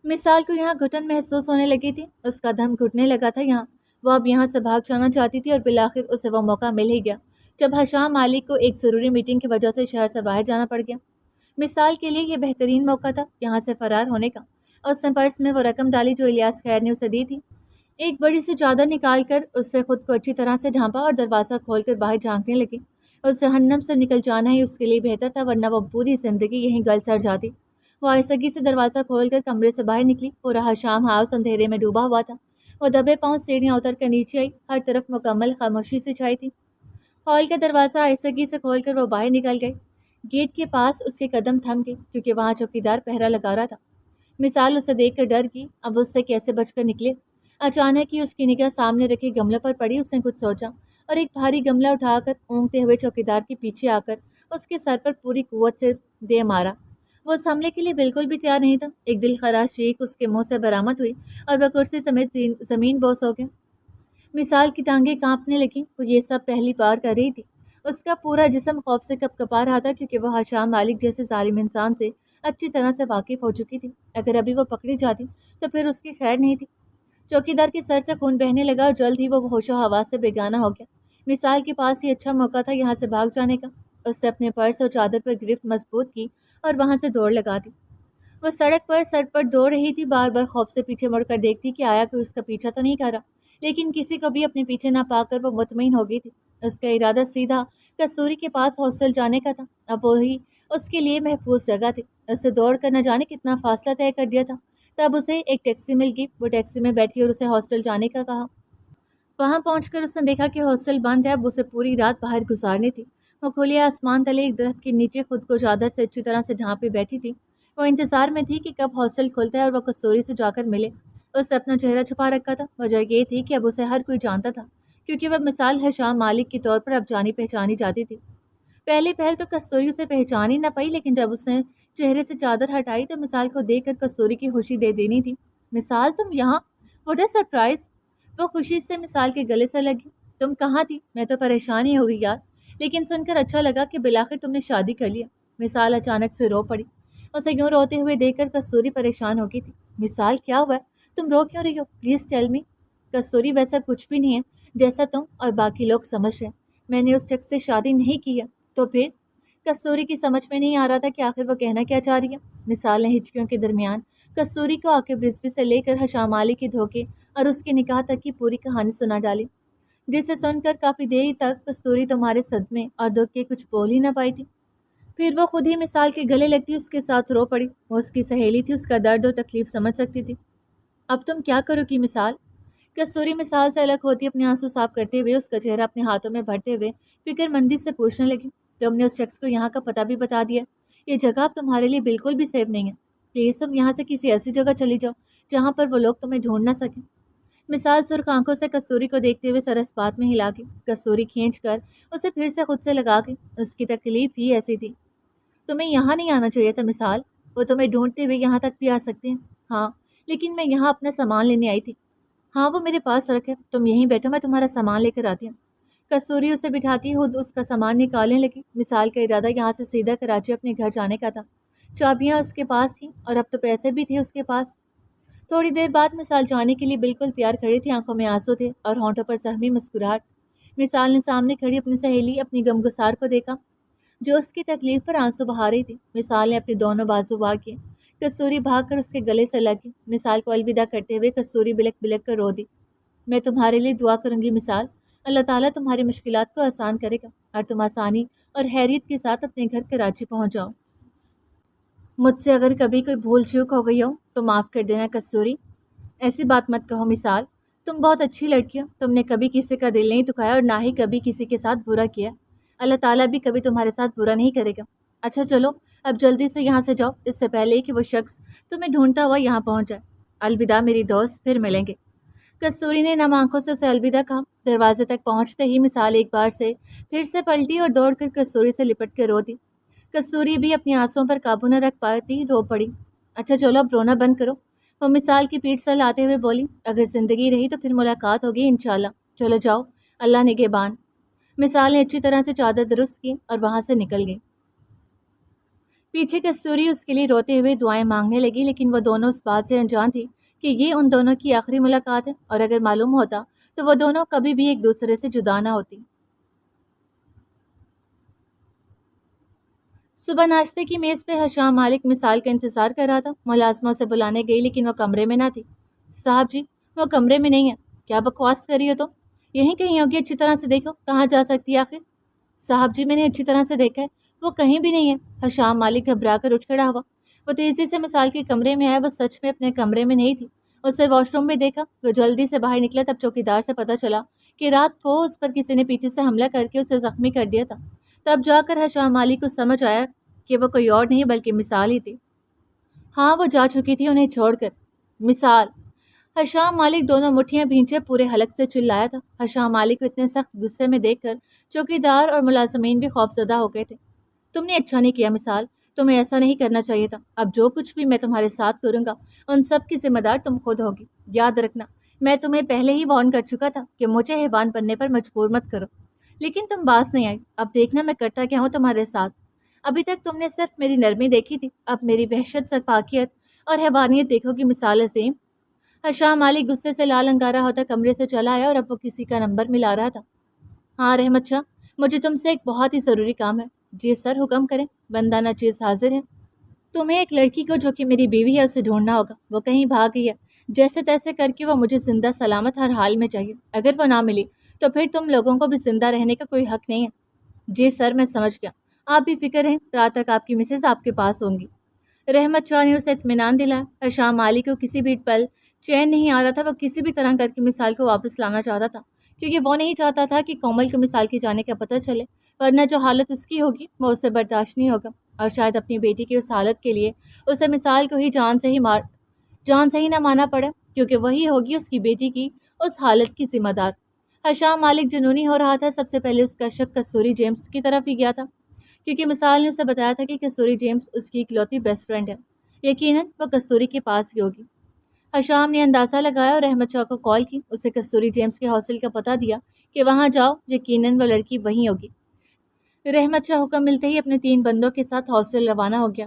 مثال کو یہاں گھٹن محسوس ہونے لگی تھی، اس کا دم گھٹنے لگا تھا یہاں، وہ اب یہاں سے بھاگ جانا چاہتی تھی اور بالآخر اسے وہ موقع مل ہی گیا جب حشام مالک کو ایک ضروری میٹنگ کی وجہ سے شہر سے باہر جانا پڑ گیا۔ مثال کے لیے یہ بہترین موقع تھا یہاں سے فرار ہونے کا، اور اس نے پرس میں وہ رقم ڈالی جو الیاس خیر نے اسے دی تھی۔ ایک بڑی سی چادر نکال کر اس سے خود کو اچھی طرح سے ڈھانپا اور دروازہ کھول کر باہر جھانکنے لگی۔ اس جہنم سے نکل جانا ہی اس کے لیے بہتر تھا، ورنہ وہ پوری زندگی یہیں گل سڑ جاتی۔ وہ آہستگی سے دروازہ کھول کر کمرے سے باہر نکلی، پورا حشام ہاؤس اندھیرے میں ڈوبا ہوا تھا۔ وہ دبے پاؤں سیڑھیاں اتر کر نیچے آئی، ہر طرف مکمل خاموشی سے چھائی تھی۔ ہال کا دروازہ آہستگی سے کھول کر وہ باہر نکل گئی۔ گیٹ کے پاس اس کے قدم تھم گئے کیونکہ وہاں چوکیدار پہرا لگا رہا تھا۔ مثال اسے دیکھ کر ڈر گئی، اب اس سے کیسے بچ کر نکلے۔ اچانک ہی اس کی نگاہ سامنے رکھے گملوں پر پڑی، اس نے کچھ سوچا اور ایک بھاری گملہ اٹھا کر اونگتے ہوئے چوکیدار کے پیچھے آ کر اس کے سر پر پوری قوت سے دے مارا۔ وہ اس حملے کے لیے بالکل بھی تیار نہیں تھا۔ ایک دل خراش چیخ اس کے منہ سے برآمد ہوئی اور وہ کرسی سمیت زمین بوس ہو گیا۔ مثال کی ٹانگیں کانپنے لگیں، وہ یہ سب پہلی بار کر رہی تھی۔ اس کا پورا جسم خوف سے کپ کپا رہا تھا کیونکہ وہ حشام مالک جیسے ظالم انسان سے اچھی طرح سے واقف ہو چکی تھی۔ اگر ابھی وہ پکڑی جاتی تو پھر اس کی خیر نہیں تھی۔ چوکیدار کے سر سے خون بہنے لگا اور جلد ہی وہ ہوش و حواس سے بیگانہ ہو گیا۔ مثال کے پاس یہ اچھا موقع تھا یہاں سے بھاگ جانے کا۔ اس سے اپنے پرس اور چادر پر گرفت مضبوط کی اور وہاں سے دوڑ لگا دی۔ وہ سڑک پر سر پر دوڑ رہی تھی، بار بار خوف سے پیچھے مڑ کر دیکھتی کہ آیا کوئی اس کا پیچھا تو نہیں کر رہا، لیکن کسی کو بھی اپنے پیچھے نہ پا کر وہ مطمئن ہو گئی تھی۔ اس کا ارادہ سیدھا کستوری کے پاس ہاسٹل جانے کا تھا، اب وہی اس کے لیے محفوظ جگہ تھی۔ اس سے دوڑ کر نہ جانے کتنا فاصلہ طے کر دیا تھا۔ تب اسے ایک ٹیکسی مل گئی، وہ ٹیکسی میں بیٹھی اور اسے ہاسٹل جانے کا کہا۔ وہاں پہنچ کر اس نے دیکھا کہ ہاسٹل بند ہے، اب اسے پوری رات باہر گزارنی تھی۔ وہ کھلے آسمان تلے ایک درخت کے نیچے خود کو چادر سے اچھی طرح سے ڈھانپے بیٹھی تھی۔ وہ انتظار میں تھی کہ کب ہاسٹل کھلتا ہے اور وہ کستوری سے جا کر ملے۔ اس نے اپنا چہرہ چھپا رکھا تھا، وجہ یہ تھی کہ اب اسے ہر کوئی جانتا تھا کیونکہ وہ مثال حشام مالک کے طور پر اب جانی پہچانی جاتی تھی۔ پہلے پہل تو کستوری اسے پہچان ہی نہ پائی، لیکن جب اس نے چہرے سے چادر ہٹائی تو مثال کو دیکھ کر کستوری کی خوشی دے دینی تھی۔ مثال تم یہاں، واٹ اے سرپرائز! وہ خوشی سے مثال کے گلے سے لگی۔ تم کہاں تھی؟ میں تو پریشان ہی ہو گئی یار، لیکن سن کر اچھا لگا کہ بالآخر تم نے شادی کر لیا۔ مثال اچانک سے رو پڑی۔ اسے یوں روتے ہوئے دیکھ کر کستوری پریشان ہو گئی تھی۔ مثال کیا ہوا ہے؟ تم رو کیوں رہی ہو؟ Please tell me. کستوری ویسا کچھ بھی نہیں ہے جیسا تم اور باقی لوگ سمجھ رہے ہیں۔ میں نے اس شخص سے شادی نہیں کی ہے۔ تو پھر؟ کستوری کی سمجھ میں نہیں آ رہا تھا کہ آخر وہ کہنا کیا چاہ رہی ہے۔ مثال نے ہچکیوں کے درمیان کستوری کو عاقب رضوی سے لے کر حشام علی کے دھوکے اور اس کے نکاح تک کی پوری کہانی سنا ڈالی، جسے سن کر کافی دیر تک کستوری تمہارے صدمے اور دکھ کے کچھ بول ہی نہ پائی تھی۔ پھر وہ خود ہی مثال کے گلے لگتی اس کے ساتھ رو پڑی۔ وہ اس کی سہیلی تھی، اس کا درد اور تکلیف سمجھ سکتی تھی۔ اب تم کیا کرو گی مثال؟ کستوری مثال سے الگ ہوتی اپنے آنسو صاف کرتے ہوئے، اس کا چہرہ اپنے ہاتھوں میں بھرتے ہوئے فکر مندی سے پوچھنے لگی، تم نے اس شخص کو یہاں کا پتہ بھی بتا دیا؟ یہ جگہ اب تمہارے لیے بالکل بھی سیف نہیں ہے۔ پلیز تم یہاں سے کسی ایسی جگہ چلی جاؤ جہاں پر وہ لوگ تمہیں ڈھونڈ نہ سکیں۔ مثال سرخ آنکھوں سے کستوری کو دیکھتے ہوئے سر اس بات میں ہلا گئی۔ کستوری کھینچ کر اسے پھر سے خود سے لگا گئی۔ اس کی تکلیف ہی ایسی تھی۔ تمہیں یہاں نہیں آنا چاہیے تھا مثال، وہ تمہیں ڈھونڈتے ہوئے یہاں تک بھی آ سکتے ہیں۔ ہاں لیکن میں یہاں اپنا سامان لینے آئی تھی۔ ہاں وہ میرے پاس رکھے، تم یہیں بیٹھو، میں تمہارا سامان لے کر آتی ہوں۔ کستوری اسے بٹھاتی خود اس کا سامان نکالنے لگی۔ مثال کا ارادہ یہاں سے سیدھا کراچی اپنے گھر جانے کا تھا۔ چابیاں اس کے پاس تھیں اور اب تو پیسے بھی تھے اس کے پاس۔ تھوڑی دیر بعد مثال جانے کے لیے بالکل تیار کھڑی تھی، آنکھوں میں آنسو تھے اور ہونٹوں پر سہمی مسکراہٹ۔ مثال نے سامنے کھڑی اپنی سہیلی، اپنی غمگسار کو دیکھا جو اس کی تکلیف پر آنسو بہا رہی تھی۔ مثال نے اپنے دونوں بازو وا کیے۔ کستوری بھاگ کر اس کے گلے سے لگی۔ مثال کو الوداع کرتے ہوئے کستوری بلک بلک کر رو دی۔ میں تمہارے لیے دعا کروں گی مثال، اللہ تعالیٰ تمہاری مشکلات کو آسان کرے گا اور تم آسانی اور خیریت کے ساتھ اپنے گھر کراچی پہنچ جاؤ۔ مجھ سے اگر کبھی کوئی بھول چوک ہو گئی ہو تو معاف کر دینا کستوری۔ ایسی بات مت کہو مثال، تم بہت اچھی لڑکی ہو، تم نے کبھی کسی کا دل نہیں دکھایا اور نہ ہی کبھی کسی کے ساتھ برا کیا۔ اللہ تعالیٰ بھی کبھی تمہارے ساتھ برا نہیں کرے گا۔ اچھا چلو اب جلدی سے یہاں سے جاؤ، اس سے پہلے کہ وہ شخص تمہیں ڈھونڈتا ہوا یہاں پہنچ جائے۔ الوداع میری دوست، پھر ملیں گے۔ کستوری نے نم آنکھوں سے اسے الوداع کہا۔ دروازے تک پہنچتے ہی مثال ایک بار سے پھر سے پلٹی اور دوڑ کر کستوری سے لپٹ کے رو دی۔ کستوری بھی اپنی آنسوؤں پر قابو نہ رکھ پاتی رو پڑی۔ اچھا چلو اب رونا بند کرو، وہ مثال کی پیٹھ سے لاتے ہوئے بولی۔ اگر زندگی رہی تو پھر ملاقات ہوگی انشاءاللہ، چلو جاؤ، اللہ نگہبان۔ مثال نے اچھی طرح سے چادر درست کی اور وہاں سے نکل گئی۔ پیچھے کستوری اس کے لیے روتے ہوئے دعائیں مانگنے لگی، لیکن وہ دونوں اس بات سے انجان تھی کہ یہ ان دونوں کی آخری ملاقات ہے، اور اگر معلوم ہوتا تو وہ دونوں کبھی بھی ایک دوسرے سے جدا نہ ہوتی۔ صبح ناشتے کی میز پہ حشام مالک مثال کا انتظار کر رہا تھا۔ ملازمہ اسے بلانے گئی لیکن وہ کمرے میں نہ تھی۔ صاحب جی وہ کمرے میں نہیں ہے۔ کیا بکواس کر رہی ہو تم؟ یہیں کہیں ہوگی، اچھی طرح سے دیکھو، کہاں جا سکتی ہے آخر؟ صاحب جی میں نے اچھی طرح سے دیکھا ہے، وہ کہیں بھی نہیں ہے۔ حشام مالک گھبرا کر اٹھ کھڑا ہوا۔ وہ تیزی سے مثال کے کمرے میں آیا، وہ سچ میں اپنے کمرے میں نہیں تھی۔ اسے واش روم میں دیکھا، وہ جلدی سے باہر نکلا۔ تب چوکیدار سے پتہ چلا کہ رات کو اس پر کسی نے پیچھے سے حملہ کر کے اسے زخمی کر دیا تھا۔ تب جا کر حشام مالک کو سمجھ آیا کہ وہ کوئی اور نہیں بلکہ مثال ہی تھی۔ ہاں وہ جا چکی تھی انہیں چھوڑ کر۔ مثال! حشام مالک دونوں مٹھیاں بھینچے پورے حلق سے چلایا تھا۔ حشام مالک کو اتنے سخت غصے میں دیکھ کر چوکیدار اور ملازمین بھی خوفزدہ ہو گئے تھے۔ تم نے اچھا نہیں کیا مثال، تمہیں ایسا نہیں کرنا چاہیے تھا۔ اب جو کچھ بھی میں تمہارے ساتھ کروں گا ان سب کی ذمہ دار تم خود ہوگی۔ یاد رکھنا میں تمہیں پہلے ہی وارن کر چکا تھا کہ مجھے حیوان بننے پر مجبور مت کرو، لیکن تم باز نہیں آئی۔ اب دیکھنا میں کرتا کیا ہوں تمہارے ساتھ۔ ابھی تک تم نے صرف میری نرمی دیکھی تھی، اب میری وحشت سفاکیت اور حیوانیت دیکھو گی مثال عظیم۔ حشام مالک غصے سے لال انگارا ہوتا کمرے سے چلا آیا اور اب وہ کسی کا نمبر ملا رہا تھا۔ ہاں رحمت شاہ، مجھے تم سے ایک بہت ہی ضروری کام ہے۔ جی سر حکم کریں، بندہ ناچیز حاضر ہے۔ تمہیں ایک لڑکی کو جو کہ میری بیوی ہے اسے ڈھونڈنا ہوگا، وہ کہیں بھاگ گئی ہے۔ جیسے تیسے کر کے وہ مجھے زندہ سلامت ہر حال میں چاہیے۔ اگر وہ نہ ملی تو پھر تم لوگوں کو بھی زندہ رہنے کا کوئی حق نہیں ہے۔ جی سر میں سمجھ گیا، آپ بھی فکر رہیں، رات تک آپ کی مسز آپ کے پاس ہوں گی۔ رحمت شاہ نے اسے اطمینان دلایا۔ حشام مالک کو کسی بھی پل چین نہیں آ رہا تھا، وہ کسی بھی طرح کر کے مثال کو واپس لانا چاہتا تھا، کیونکہ وہ نہیں چاہتا تھا کہ کومل کو مثال کے جانے کا پتہ چلے، ورنہ جو حالت اس کی ہوگی وہ اسے برداشت نہیں ہوگا، اور شاید اپنی بیٹی کی اس حالت کے لیے اسے مثال کو ہی جان سے ہی نہ مانا پڑے، کیونکہ وہی ہوگی اس کی بیٹی کی اس حالت کی ذمہ دار۔ حشام مالک جنونی ہو رہا تھا۔ سب سے پہلے اس کا شک کستوری جیمز کی طرف ہی گیا تھا، کیونکہ مثال نے اسے بتایا تھا کہ کستوری جیمز اس کی اکلوتی بیسٹ فرینڈ ہے، یقیناً وہ کستوری کے پاس ہی ہوگی۔ حشام نے اندازہ لگایا اور رحمت شاہ کو کال کی، اسے کستوری جیمز کے ہاسٹل کا پتہ دیا کہ وہاں جاؤ، یقیناً وہ لڑکی وہیں ہوگی۔ رحمت شاہ حکم ملتے ہی اپنے 3 بندوں کے ساتھ ہاسٹل روانہ ہو گیا۔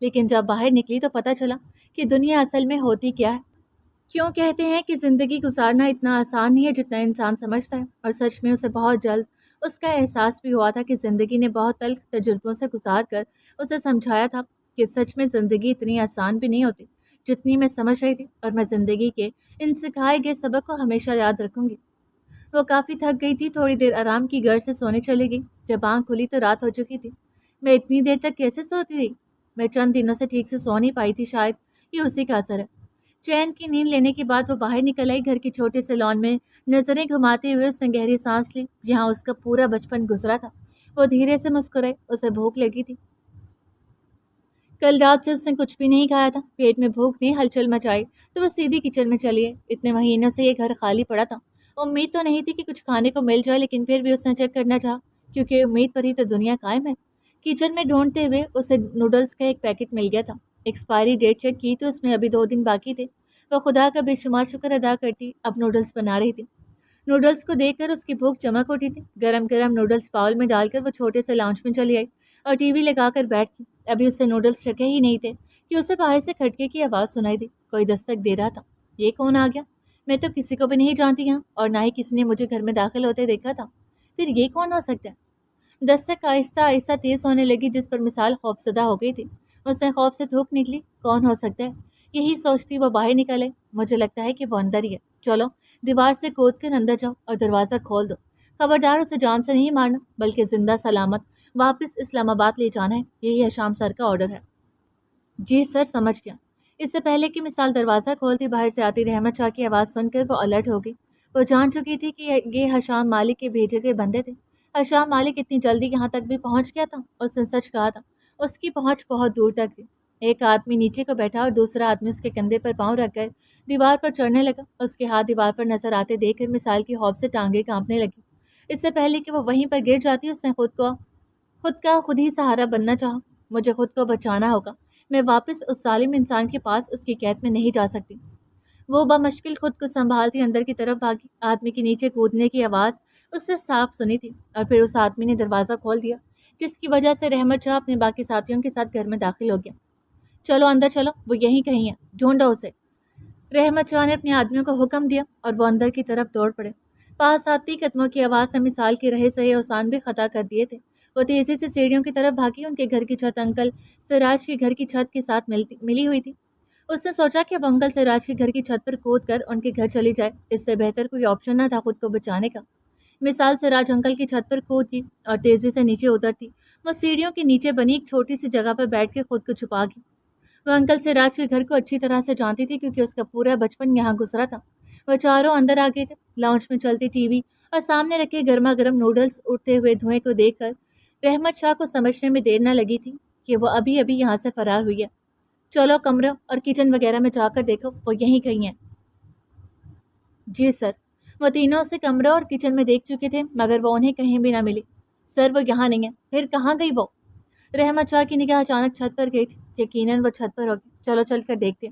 لیکن جب باہر نکلی تو پتہ چلا کہ دنیا اصل میں ہوتی کیا ہے۔ کیوں کہتے ہیں کہ زندگی گزارنا اتنا آسان نہیں ہے جتنا انسان سمجھتا ہے، اور سچ میں اسے بہت جلد اس کا احساس بھی ہوا تھا کہ زندگی نے بہت تلخ تجربوں سے گزار کر اسے سمجھایا تھا کہ سچ میں زندگی اتنی آسان بھی نہیں ہوتی جتنی میں سمجھ رہی تھی، اور میں زندگی کے ان سکھائے گئے سبق کو ہمیشہ یاد رکھوں گی۔ وہ کافی تھک گئی تھی، تھوڑی دیر آرام کی غرض سے سونے چلی گئی۔ جب آنکھ کھلی تو رات ہو چکی تھی۔ میں اتنی دیر تک کیسے سوتی رہی؟ میں چند دنوں سے ٹھیک سے سو نہیں پائی تھی، شاید یہ اسی کا اثر ہے۔ چین کی نیند لینے کے بعد وہ باہر نکل آئی۔ گھر کے چھوٹے سے لان میں نظریں گھماتے ہوئے اس نے گہری سانس لی۔ یہاں اس کا پورا بچپن گزرا تھا۔ وہ دھیرے سے مسکرائی، اسے بھوک لگی تھی۔ کل رات سے اس نے کچھ بھی نہیں کھایا تھا۔ پیٹ میں بھوک نے ہلچل مچائی تو وہ سیدھی کچن میں چلی گئی۔ اتنے مہینوں سے یہ گھر خالی پڑا تھا۔ امید تو نہیں تھی کہ کچھ کھانے کو مل جائے، لیکن پھر بھی اس نے چیک کرنا چاہا، کیونکہ امید پر ہی تو دنیا قائم ہے۔ کچن میں ڈھونڈتے ہوئے اسے نوڈلز کا ایک پیکٹ مل گیا تھا۔ ایکسپائری ڈیٹ چیک کی تو اس میں ابھی 2 دن باقی تھے۔ وہ خدا کا بے شمار شکر ادا کرتی اب نوڈلز بنا رہی تھی۔ نوڈلز کو دیکھ کر اس کی بھوک چمک اٹھی تھی۔ گرم گرم نوڈلز باؤل میں ڈال کر وہ چھوٹے سے لاؤنج میں چلی آئی اور ٹی وی لگا کر بیٹھ گئی۔ ابھی اس سے نوڈلز چکے ہی نہیں تھے کہ اسے باہر سے کھٹکے کی آواز سنائی دی۔ کوئی دستک دے رہا تھا۔ یہ کون آ گیا؟ میں تو کسی کو بھی نہیں جانتی یہاں، اور نہ ہی کسی نے مجھے گھر میں داخل ہوتے دیکھا تھا۔ پھر یہ کون ہو سکتا ہے؟ دستک آہستہ آہستہ تیز ہونے لگی، جس پر مثال خوفزدہ ہو گئی تھی۔ اس نے خوف سے تھوک نکلی، کون ہو سکتا ہے؟ یہی سوچتی وہ باہر نکل آئی۔ مجھے لگتا ہے کہ وہ اندر ہی ہے۔ چلو دیوار سے کود کر اندر جاؤ اور دروازہ کھول دو۔ خبردار اسے جان سے نہیں مارنا، بلکہ زندہ سلامت واپس اسلام آباد لے جانا ہے۔ یہی حشام سر کا آرڈر ہے۔ جی سر، سمجھ گیا۔ اس سے پہلے کہ مثال دروازہ کھولتی، باہر سے آتی رحمت شاہ کی آواز سن کر وہ الرٹ ہو گئی۔ وہ جان چکی تھی کہ یہ حشام مالک کے بھیجے گئے بندے تھے۔ حشام مالک اتنی جلدی یہاں تک بھی پہنچ گیا تھا؟ اس نے سچ کہا تھا، اس کی پہنچ بہت دور تک تھی۔ ایک آدمی نیچے کو بیٹھا اور دوسرا آدمی اس کے کندھے پر پاؤں رکھ کر دیوار پر چڑھنے لگا۔ اس کے ہاتھ دیوار پر نظر آتے دیکھ کر مثال کی خوف سے ٹانگیں کانپنے لگی۔ اس سے پہلے کہ وہ وہیں پر گر جاتی، اس نے خود ہی سہارا بننا چاہا۔ مجھے خود کو بچانا ہوگا۔ میں واپس اس ظالم انسان کے پاس اس کی قید میں نہیں جا سکتی۔ وہ بمشکل خود کو سنبھالتی اندر کی طرف بھاگی۔ آدمی کے نیچے کودنے کی آواز اس سے صاف سنی تھی، اور پھر اس آدمی نے دروازہ کھول دیا، جس کی وجہ سے رحمت شاہ اپنے باقی ساتھیوں کے ساتھ گھر میں داخل ہو گیا۔ چلو اندر چلو، وہ یہیں کہیں ہے، ڈھونڈو اسے۔ رحمت شاہ نے اپنے آدمیوں کو حکم دیا اور وہ اندر کی طرف دوڑ پڑے۔ پاس آتی قدموں کی آواز نے مثال کے رہے سہے اوسان بھی خطا کر دیے تھے۔ وہ تیزی سے سیڑھیوں کی طرف بھاگی۔ ان کے گھر کی چھت انکل سراج کے گھر کی چھت کے ساتھ ملی ہوئی تھی۔ اس نے سوچا کہ اب انکل سراج کے گھر کی چھت پر کود کر ان کے گھر چلی جائے، اس سے بہتر کوئی آپشن نہ تھا خود کو بچانے کا۔ مثال سراج انکل کی چھت پر کود گئی اور تیزی سے نیچے اترتی۔ وہ سیڑھیوں کے نیچے بنی ایک چھوٹی سی جگہ پر بیٹھ کے خود کو چھپا گئی۔ وہ انکل سراج کے گھر کو اچھی طرح سے جانتی تھی، کیونکہ اس کا پورا بچپن یہاں گزرا تھا۔ وہ چاروں اندر آ گئے تھے۔ لاؤنج میں چلتی ٹی وی اور سامنے رکھے گرما گرم نوڈلز اڑتے ہوئے دھوئیں کو دیکھ کر رحمت شاہ کو سمجھنے میں دیر نہ لگی تھی کہ وہ ابھی یہاں سے فرار ہوئی ہے۔ چلو کمروں اور کچن وغیرہ میں جا کر دیکھو، وہ یہیں کہیں ہے۔ جی سر۔ وہ تینوں سے کمرہ اور کچن میں دیکھ چکے تھے، مگر وہ انہیں کہیں بھی نہ ملی۔ سر وہ یہاں نہیں ہے۔ پھر کہاں گئی وہ؟ رحمت شاہ کی نگاہ اچانک چھت پر گئی تھی۔ یقیناً وہ چھت پر ہوگی۔ چلو چل کر دیکھتے۔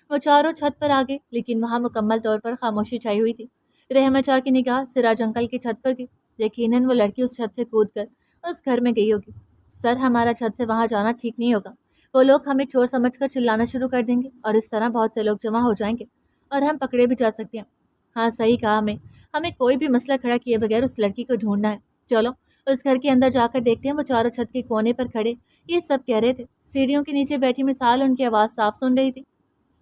وہ چاروں چھت پر آ گئے، لیکن وہاں مکمل طور پر خاموشی چھائی ہوئی تھی۔ رحمت شاہ کی نگاہ سراج انکل کی چھت پر گئی۔ یقیناً وہ لڑکی اس چھت سے کود کر اس گھر میں گئی ہوگی۔ سر، ہمارا چھت سے وہاں جانا ٹھیک نہیں ہوگا۔ وہ لوگ ہمیں چور سمجھ کر چلانا شروع کر دیں گے، اور اس طرح بہت سے لوگ جمع ہو جائیں گے اور ہم پکڑے بھی جا سکتے ہیں۔ ہاں صحیح کہا، ہمیں کوئی بھی مسئلہ کھڑا کیے بغیر اس لڑکی کو ڈھونڈنا ہے۔ چلو اس گھر کے اندر جا کر دیکھتے ہیں۔ وہ چاروں چھت کے کونے پر کھڑے یہ سب کہہ رہے تھے۔ سیڑھیوں کے نیچے بیٹھی مثال ان کی آواز صاف سن رہی تھی۔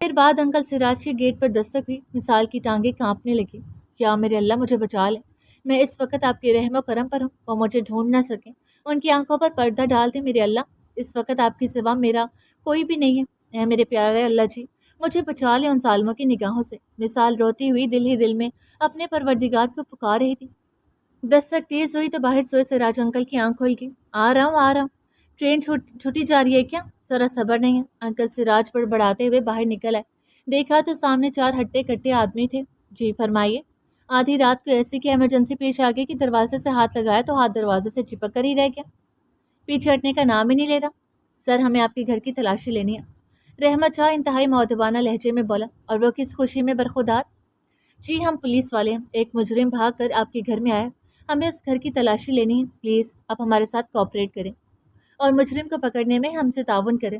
پھر بعد انکل سراج کے گیٹ پر دستک ہوئی۔ مثال کی ٹانگیں کانپنے لگی۔ یا میرے اللہ، مجھے بچا لے، میں اس وقت آپ کے رحم و کرم پر ہوں، وہ مجھے ڈھونڈ نہ سکیں۔ ان کی آنکھوں پر پردہ ڈال دے میرے اللہ، اس وقت آپ کی سوا میرا کوئی بھی نہیں ہے۔ اے میرے پیارے اللہ جی، مجھے بچا لے ان ظالموں کی نگاہوں سے۔ مثال روتی ہوئی دل ہی دل میں اپنے پروردگار کو پکار رہی تھی۔ دستک تیز ہوئی تو باہر سوئے سراج انکل کی آنکھ کھل گئی۔ آ رہا ہوں۔ ٹرین چھوٹی جا رہی ہے کیا؟ ذرا صبر نہیں ہے۔ انکل سراج بڑبڑاتے ہوئے باہر نکل آئے۔ دیکھا تو سامنے 4 ہٹے کٹے آدمی تھے۔ جی فرمائیے۔ آدھی رات کو ایسی کی ایمرجنسی پیش آ گئی کہ دروازے سے ہاتھ لگایا تو ہاتھ دروازے سے چپک کر ہی رہ گیا، پیچھے ہٹنے کا نام ہی نہیں لے رہا۔ سر، ہمیں آپ کے گھر کی تلاشی لینی ہے، رحمت شاہ انتہائی مؤدبانہ لہجے میں بولا، اور وہ کس خوشی میں برخودار۔ جی ہم پولیس والے ہیں، ایک مجرم بھاگ کر آپ کے گھر میں آیا، ہمیں اس گھر کی تلاشی لینی ہے، پلیز آپ ہمارے ساتھ کوآپریٹ کریں اور مجرم کو پکڑنے میں ہم سے تعاون کریں۔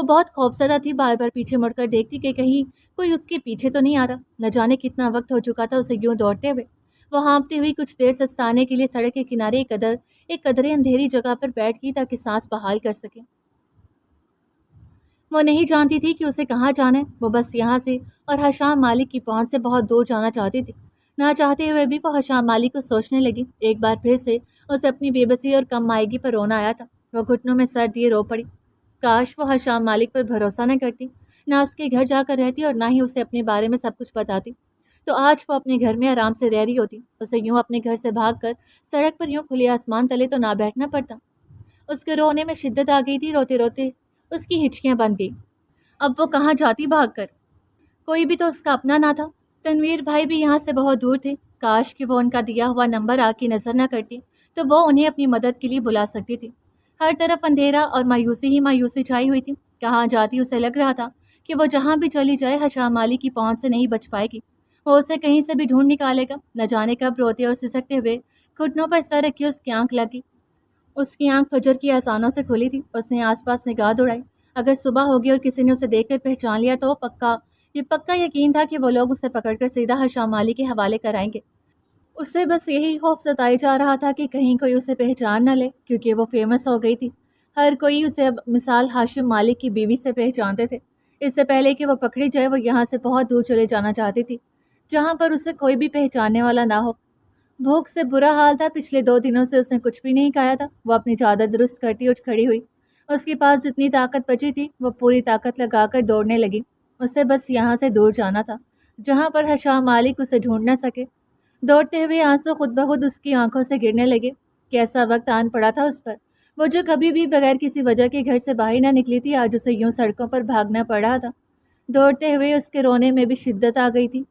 وہ بہت خوفزدہ تھی، بار بار پیچھے مڑ کر دیکھتی کہ کہیں کوئی اس کے پیچھے تو نہیں آ رہا۔ نہ جانے کتنا وقت ہو چکا تھا اسے یوں دوڑتے ہوئے۔ وہ ہانپتی ہوئی کچھ دیر سستانے کے لیے سڑک کے کنارے ایک قدرے اندھیری جگہ پر بیٹھ گئی تاکہ سانس بحال کر سکے۔ وہ نہیں جانتی تھی کہ اسے کہاں جانا ہے، وہ بس یہاں سے اور حشام مالک کی پہنچ سے بہت دور جانا چاہتی تھی۔ نہ چاہتے ہوئے بھی وہ حشام مالک کو سوچنے لگی۔ ایک بار پھر سے اسے اپنی بے بسی اور کم مائگی پر رونا آیا تھا۔ وہ گھٹنوں میں سر دیے رو پڑی۔ کاش وہ حشام مالک پر بھروسہ نہ کرتی، نہ اس کے گھر جا کر رہتی اور نہ ہی اسے اپنے بارے میں سب کچھ بتاتی، تو آج وہ اپنے گھر میں آرام سے رہ رہی ہوتی۔ اسے یوں اپنے گھر سے بھاگ کر سڑک پر یوں کھلے آسمان تلے تو نہ بیٹھنا پڑتا۔ اس کے رونے میں شدت آ گئی تھی، روتے روتے اس کی ہچکیاں بن گئی۔ اب وہ کہاں جاتی بھاگ کر؟ کوئی بھی تو اس کا اپنا نہ تھا۔ تنویر بھائی بھی یہاں سے بہت دور تھے۔ کاش کہ وہ ان کا دیا ہوا نمبر آ کے نظر نہ کرتی تو وہ انہیں اپنی مدد کے لیے بلا سکتی تھی۔ ہر طرف اندھیرا اور مایوسی ہی مایوسی چھائی ہوئی تھی۔ کہاں جاتی اسے لگ رہا تھا کہ وہ جہاں بھی چلی جائے حشام مالک کی پہنچ سے نہیں بچ پائے گی۔ وہ اسے کہیں سے بھی ڈھونڈ نکالے گا۔ نہ جانے کب روتے اور سسکتے ہوئے گھٹنوں پر سر رکھی اس کی آنکھ لگی۔ اس کی آنکھ فجر کی اذانوں سے کھلی تھی۔ اس نے آس پاس نگاہ دوڑائی۔ اگر صبح ہوگی اور کسی نے اسے دیکھ کر پہچان لیا تو یہ پکا یقین تھا کہ وہ لوگ اسے پکڑ کر سیدھا حشام مالک کے حوالے کرائیں گے۔ اسے بس یہی خوف ستائے جا رہا تھا کہ کہیں کوئی اسے پہچان نہ لے، کیونکہ وہ فیمس ہو گئی تھی۔ ہر کوئی اسے اب مثال ہاشم مالک کی بیوی سے پہچانتے تھے۔ اس سے پہلے کہ وہ پکڑی جائے وہ یہاں سے بہت دور چلے جانا چاہتی تھی، جہاں پر اسے کوئی بھی پہچاننے والا نہ ہو۔ بھوک سے برا حال تھا، پچھلے 2 دنوں سے اس نے کچھ بھی نہیں کھایا تھا۔ وہ اپنی چادر درست کرتی اٹھ کھڑی ہوئی۔ اس کے پاس جتنی طاقت بچی تھی وہ پوری طاقت لگا کر دوڑنے لگی۔ اسے بس یہاں سے دور جانا تھا، جہاں پر حشام مالک اسے ڈھونڈ نہ سکے۔ دوڑتے ہوئے آنسو خود بخود اس کی آنکھوں سے گرنے لگے۔ کیسا وقت آن پڑا تھا اس پر، وہ جو کبھی بھی بغیر کسی وجہ کے گھر سے باہر نہ نکلی تھی، آج اسے یوں سڑکوں پر بھاگنا پڑ رہا تھا۔ دوڑتے ہوئے اس کے رونے میں بھی شدت آ گئی تھی۔